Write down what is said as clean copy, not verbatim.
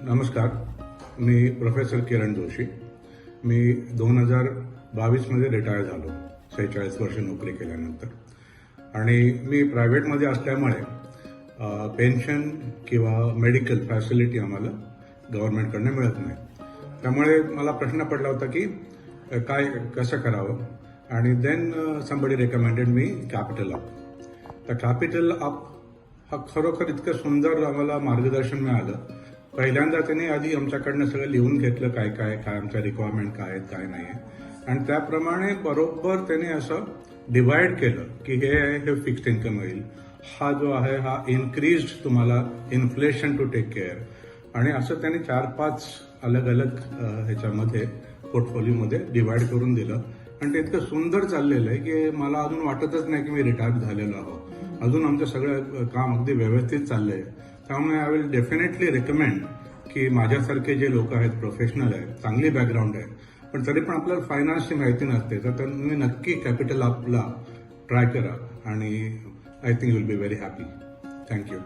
नमस्कार, मी प्रोफेसर किरण जोशी. मी 2022मध्ये रिटायर झालो 46 वर्ष नोकरी केल्यानंतर. आणि मी प्रायव्हेटमध्ये असल्यामुळे पेन्शन किंवा मेडिकल फॅसिलिटी आम्हाला गव्हर्नमेंटकडनं मिळत नाही. त्यामुळे मला प्रश्न पडला होता की कसं करावं. आणि देन समबडी रेकमेंडेड मी कॅपिटल अप. तर कॅपिटल अप हा खरोखर इतकं सुंदर आम्हाला मार्गदर्शन मिळालं. पहिल्यांदा त्यांनी आधी आमच्याकडनं सगळं लिहून घेतलं काय आमच्या रिक्वायरमेंट काय आहेत काय नाही आहे. आणि त्याप्रमाणे बरोबर त्यांनी असं डिवाइड केलं की हे फिक्स्ड इन्कम होईल, हा जो आहे हा इन्क्रीज्ड तुम्हाला इन्फ्लेशन टू टेक केअर. आणि असं त्यांनी 4-5 अलग अलग ह्याच्यामध्ये पोर्टफोलिओमध्ये डिवाइड करून दिलं. आणि ते इतकं सुंदर चाललेलं आहे की मला अजून वाटतच नाही की मी रिटायर झालेलो आहो. अजून आमचं सगळं काम अगदी व्यवस्थित चाललंय. त्यामुळे आय विल डेफिनेटली रिकमेंड की माझ्यासारखे जे लोक आहेत, प्रोफेशनल आहेत, चांगली बॅकग्राऊंड आहे, पण तरी पण आपल्याला फायनान्सची माहिती नसते, तर तुम्ही नक्की कॅपिटल अपला ट्राय करा आणि I think you will be very happy. Thank you.